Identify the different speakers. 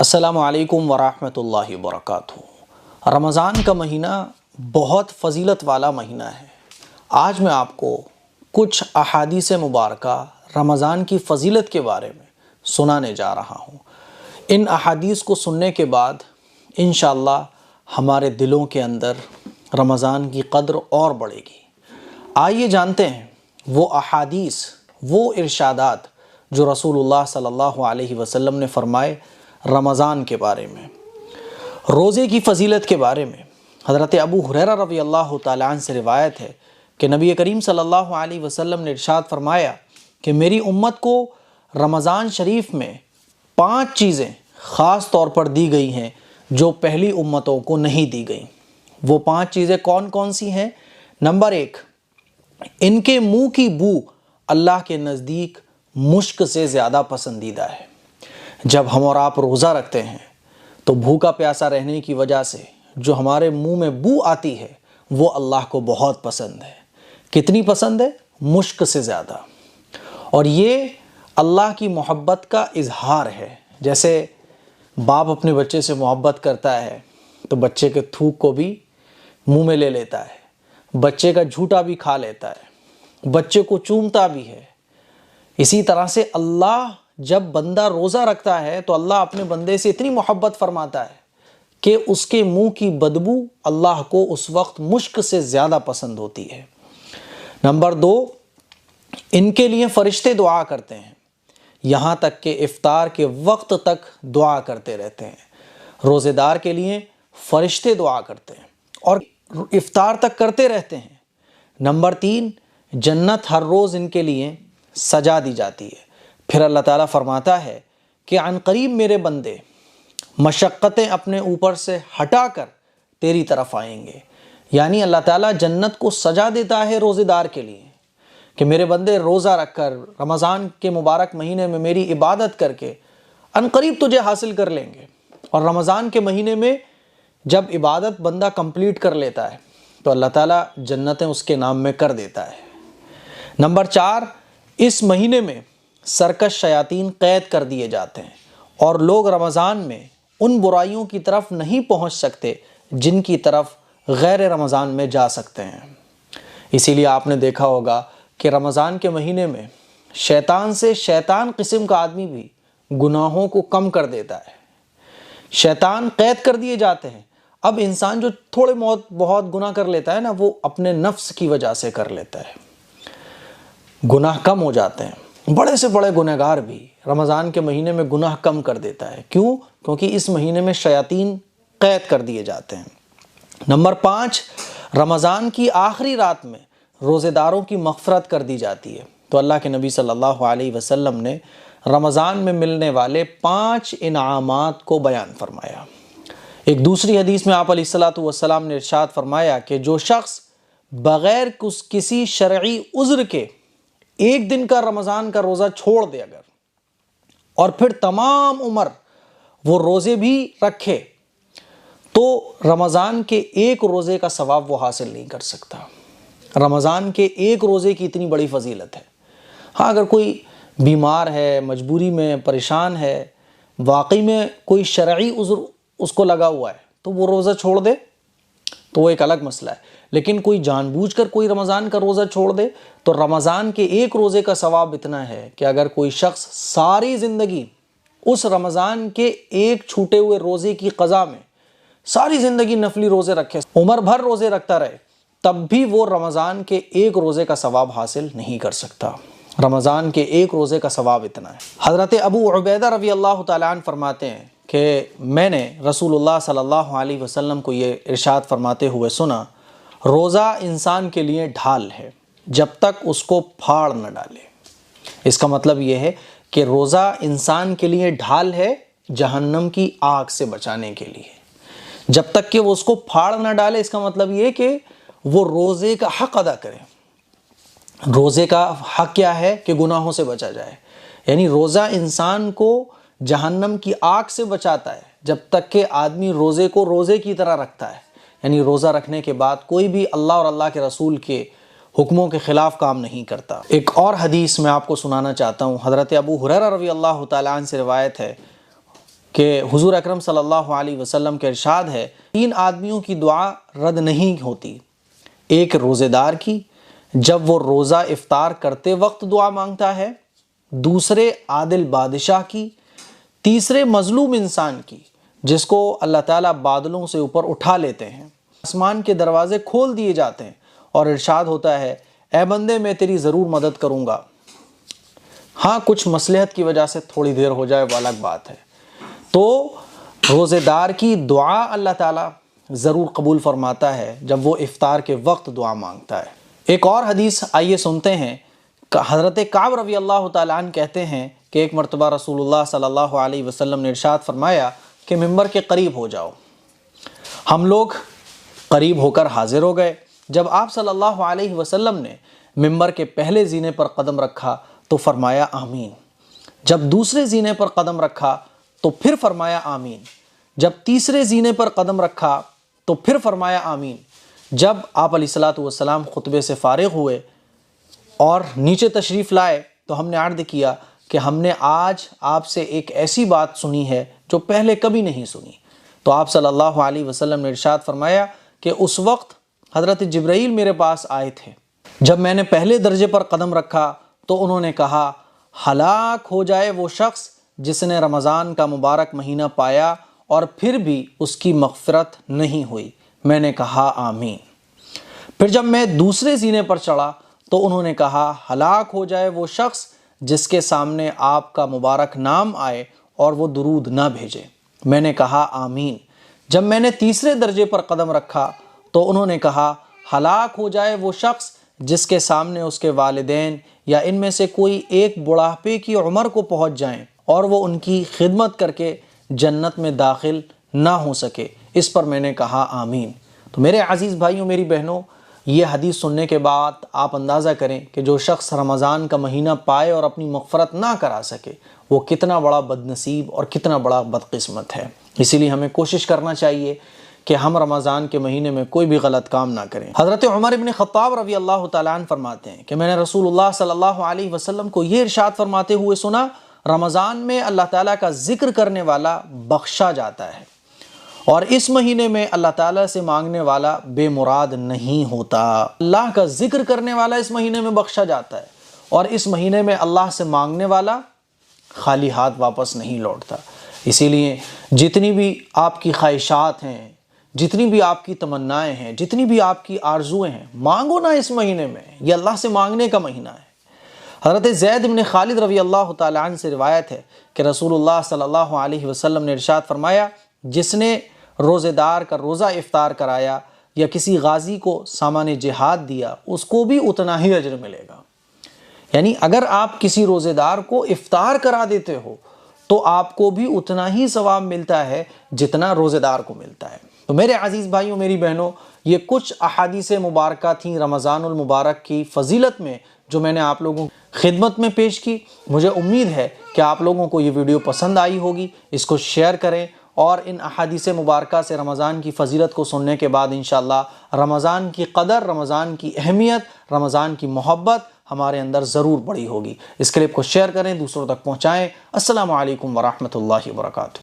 Speaker 1: السلام علیکم ورحمۃ اللہ وبرکاتہ۔ رمضان کا مہینہ بہت فضیلت والا مہینہ ہے۔ آج میں آپ کو کچھ احادیث مبارکہ رمضان کی فضیلت کے بارے میں سنانے جا رہا ہوں۔ ان احادیث کو سننے کے بعد انشاءاللہ ہمارے دلوں کے اندر رمضان کی قدر اور بڑھے گی۔ آئیے جانتے ہیں وہ احادیث، وہ ارشادات جو رسول اللہ صلی اللہ علیہ وسلم نے فرمائے رمضان کے بارے میں۔ روزے کی فضیلت کے بارے میں حضرت ابو ہریرہ رضی اللہ تعالیٰ عنہ سے روایت ہے کہ نبی کریم صلی اللہ علیہ وسلم نے ارشاد فرمایا کہ میری امت کو رمضان شریف میں 5 چیزیں خاص طور پر دی گئی ہیں جو پہلی امتوں کو نہیں دی گئیں۔ وہ 5 چیزیں کون کون سی ہیں؟ نمبر 1، ان کے منہ کی بو اللہ کے نزدیک مشک سے زیادہ پسندیدہ ہے۔ جب ہم اور آپ روزہ رکھتے ہیں تو بھوکا پیاسا رہنے کی وجہ سے جو ہمارے منہ میں بو آتی ہے وہ اللہ کو بہت پسند ہے۔ کتنی پسند ہے؟ مشک سے زیادہ۔ اور یہ اللہ کی محبت کا اظہار ہے۔ جیسے باپ اپنے بچے سے محبت کرتا ہے تو بچے کے تھوک کو بھی منہ میں لے لیتا ہے، بچے کا جھوٹا بھی کھا لیتا ہے، بچے کو چومتا بھی ہے۔ اسی طرح سے اللہ جب بندہ روزہ رکھتا ہے تو اللہ اپنے بندے سے اتنی محبت فرماتا ہے کہ اس کے منہ کی بدبو اللہ کو اس وقت مشک سے زیادہ پسند ہوتی ہے۔ نمبر 2، ان کے لیے فرشتے دعا کرتے ہیں، یہاں تک کہ افطار کے وقت تک دعا کرتے رہتے ہیں۔ روزے دار کے لیے فرشتے دعا کرتے ہیں اور افطار تک کرتے رہتے ہیں۔ نمبر 3، جنت ہر روز ان کے لیے سجا دی جاتی ہے۔ پھر اللہ تعالیٰ فرماتا ہے کہ عن قریب میرے بندے مشقتیں اپنے اوپر سے ہٹا کر تیری طرف آئیں گے۔ یعنی اللہ تعالیٰ جنت کو سجا دیتا ہے روزے دار کے لیے کہ میرے بندے روزہ رکھ کر رمضان کے مبارک مہینے میں میری عبادت کر کے عن قریب تجھے حاصل کر لیں گے۔ اور رمضان کے مہینے میں جب عبادت بندہ کمپلیٹ کر لیتا ہے تو اللہ تعالیٰ جنتیں اس کے نام میں کر دیتا ہے۔ نمبر 4، اس مہینے میں سرکش شیاطین قید کر دیے جاتے ہیں اور لوگ رمضان میں ان برائیوں کی طرف نہیں پہنچ سکتے جن کی طرف غیر رمضان میں جا سکتے ہیں۔ اسی لیے آپ نے دیکھا ہوگا کہ رمضان کے مہینے میں شیطان سے شیطان قسم کا آدمی بھی گناہوں کو کم کر دیتا ہے۔ شیطان قید کر دیے جاتے ہیں۔ اب انسان جو تھوڑے بہت گناہ کر لیتا ہے نا، وہ اپنے نفس کی وجہ سے کر لیتا ہے، گناہ کم ہو جاتے ہیں۔ بڑے سے بڑے گنہگار بھی رمضان کے مہینے میں گناہ کم کر دیتا ہے۔ کیوں؟ کیونکہ اس مہینے میں شیاطین قید کر دیے جاتے ہیں۔ نمبر 5، رمضان کی آخری رات میں روزے داروں کی مغفرت کر دی جاتی ہے۔ تو اللہ کے نبی صلی اللہ علیہ وسلم نے رمضان میں ملنے والے 5 انعامات کو بیان فرمایا۔ ایک دوسری حدیث میں آپ علیہ الصلوۃ والسلام نے ارشاد فرمایا کہ جو شخص بغیر کسی شرعی عذر کے 1 دن کا رمضان کا روزہ چھوڑ دے اگر، اور پھر تمام عمر وہ روزے بھی رکھے، تو رمضان کے 1 روزے کا ثواب وہ حاصل نہیں کر سکتا۔ رمضان کے 1 روزے کی اتنی بڑی فضیلت ہے۔ ہاں، اگر کوئی بیمار ہے، مجبوری میں پریشان ہے، واقعی میں کوئی شرعی عذر اس کو لگا ہوا ہے تو وہ روزہ چھوڑ دے تو وہ ایک الگ مسئلہ ہے۔ لیکن کوئی جان بوجھ کر کوئی رمضان کا روزہ چھوڑ دے تو رمضان کے 1 روزے کا ثواب اتنا ہے کہ اگر کوئی شخص ساری زندگی اس رمضان کے 1 چھوٹے ہوئے روزے کی قضا میں ساری زندگی نفلی روزے رکھے، عمر بھر روزے رکھتا رہے، تب بھی وہ رمضان کے 1 روزے کا ثواب حاصل نہیں کر سکتا۔ رمضان کے 1 روزے کا ثواب اتنا ہے۔ حضرت ابو عبیدہ رضی اللہ تعالیٰ عنہ فرماتے ہیں کہ میں نے رسول اللہ صلی اللہ علیہ وسلم کو یہ ارشاد فرماتے ہوئے سنا، روزہ انسان کے لیے ڈھال ہے جب تک اس کو پھاڑ نہ ڈالے۔ اس کا مطلب یہ ہے کہ روزہ انسان کے لیے ڈھال ہے جہنم کی آگ سے بچانے کے لیے، جب تک کہ وہ اس کو پھاڑ نہ ڈالے۔ اس کا مطلب یہ کہ وہ روزے کا حق ادا کرے۔ روزے کا حق کیا ہے؟ کہ گناہوں سے بچا جائے۔ یعنی روزہ انسان کو جہنم کی آگ سے بچاتا ہے جب تک کہ آدمی روزے کو روزے کی طرح رکھتا ہے۔ یعنی روزہ رکھنے کے بعد کوئی بھی اللہ اور اللہ کے رسول کے حکموں کے خلاف کام نہیں کرتا۔ ایک اور حدیث میں آپ کو سنانا چاہتا ہوں۔ حضرت ابو ہریرہ رضی اللہ تعالیٰ عنہ سے روایت ہے کہ حضور اکرم صلی اللہ علیہ وسلم کے ارشاد ہے 3 آدمیوں کی دعا رد نہیں ہوتی، ایک روزہ دار کی جب وہ روزہ افطار کرتے وقت دعا مانگتا ہے، دوسرے عادل بادشاہ کی، تیسرے مظلوم انسان کی جس کو اللہ تعالیٰ بادلوں سے اوپر اٹھا لیتے ہیں، آسمان کے دروازے کھول دیے جاتے ہیں اور ارشاد ہوتا ہے اے بندے میں تیری ضرور مدد کروں گا۔ ہاں کچھ مصلحت کی وجہ سے تھوڑی دیر ہو جائے وہ الگ بات ہے۔ تو روزہ دار کی دعا اللہ تعالیٰ ضرور قبول فرماتا ہے جب وہ افطار کے وقت دعا مانگتا ہے۔ ایک اور حدیث آئیے سنتے ہیں۔ حضرت کعب رضی اللہ تعالیٰ عنہ کہتے ہیں کہ ایک مرتبہ رسول اللہ صلی اللہ علیہ وسلم نے ارشاد فرمایا کہ ممبر کے قریب ہو جاؤ۔ ہم لوگ قریب ہو کر حاضر ہو گئے۔ جب آپ صلی اللہ علیہ وسلم نے ممبر کے پہلے زینے پر قدم رکھا تو فرمایا آمین، جب دوسرے زینے پر قدم رکھا تو پھر فرمایا آمین، جب تیسرے زینے پر قدم رکھا تو پھر فرمایا آمین۔ جب آپ علیہ الصلوۃ والسلام خطبے سے فارغ ہوئے اور نیچے تشریف لائے تو ہم نے عرض کیا کہ ہم نے آج آپ سے ایک ایسی بات سنی ہے جو پہلے کبھی نہیں سنی۔ تو آپ صلی اللہ علیہ وسلم نے ارشاد فرمایا کہ اس وقت حضرت جبرائیل میرے پاس آئے تھے۔ جب میں نے پہلے درجے پر قدم رکھا تو انہوں نے کہا ہلاک ہو جائے وہ شخص جس نے رمضان کا مبارک مہینہ پایا اور پھر بھی اس کی مغفرت نہیں ہوئی۔ میں نے کہا آمین۔ پھر جب میں دوسرے زینے پر چڑھا تو انہوں نے کہا ہلاک ہو جائے وہ شخص جس کے سامنے آپ کا مبارک نام آئے اور وہ درود نہ بھیجے۔ میں نے کہا آمین۔ جب میں نے تیسرے درجے پر قدم رکھا تو انہوں نے کہا ہلاک ہو جائے وہ شخص جس کے سامنے اس کے والدین یا ان میں سے کوئی ایک بڑھاپے کی عمر کو پہنچ جائیں اور وہ ان کی خدمت کر کے جنت میں داخل نہ ہو سکے۔ اس پر میں نے کہا آمین۔ تو میرے عزیز بھائیوں میری بہنوں، یہ حدیث سننے کے بعد آپ اندازہ کریں کہ جو شخص رمضان کا مہینہ پائے اور اپنی مغفرت نہ کرا سکے وہ کتنا بڑا بدنصیب اور کتنا بڑا بدقسمت ہے۔ اسی لیے ہمیں کوشش کرنا چاہیے کہ ہم رمضان کے مہینے میں کوئی بھی غلط کام نہ کریں۔ حضرت عمر ابن خطاب رضی اللہ تعالیٰ عنہ فرماتے ہیں کہ میں نے رسول اللہ صلی اللہ علیہ وسلم کو یہ ارشاد فرماتے ہوئے سنا رمضان میں اللہ تعالیٰ کا ذکر کرنے والا بخشا جاتا ہے اور اس مہینے میں اللہ تعالیٰ سے مانگنے والا بے مراد نہیں ہوتا۔ اللہ کا ذکر کرنے والا اس مہینے میں بخشا جاتا ہے اور اس مہینے میں اللہ سے مانگنے والا خالی ہاتھ واپس نہیں لوٹتا۔ اسی لیے جتنی بھی آپ کی خواہشات ہیں، جتنی بھی آپ کی تمنائیں ہیں، جتنی بھی آپ کی آرزویں ہیں، مانگو نا اس مہینے میں، یہ اللہ سے مانگنے کا مہینہ ہے۔ حضرت زید بن خالد رضی اللہ تعالیٰ عنہ سے روایت ہے کہ رسول اللہ صلی اللہ علیہ وسلم نے ارشاد فرمایا جس نے روزہ دار کا روزہ افطار کرایا یا کسی غازی کو سامان جہاد دیا اس کو بھی اتنا ہی اجر ملے گا۔ یعنی اگر آپ کسی روزہ دار کو افطار کرا دیتے ہو تو آپ کو بھی اتنا ہی ثواب ملتا ہے جتنا روزہ دار کو ملتا ہے۔ تو میرے عزیز بھائیوں میری بہنوں، یہ کچھ احادیث مبارکہ تھیں رمضان المبارک کی فضیلت میں جو میں نے آپ لوگوں کی خدمت میں پیش کی۔ مجھے امید ہے کہ آپ لوگوں کو یہ ویڈیو پسند آئی ہوگی، اس کو شیئر کریں اور ان احادیث مبارکہ سے رمضان کی فضیلت کو سننے کے بعد انشاءاللہ رمضان کی قدر، رمضان کی اہمیت، رمضان کی محبت ہمارے اندر ضرور بڑی ہوگی۔ اس کلپ کو شیئر کریں، دوسروں تک پہنچائیں۔ السلام علیکم ورحمۃ اللہ وبرکاتہ۔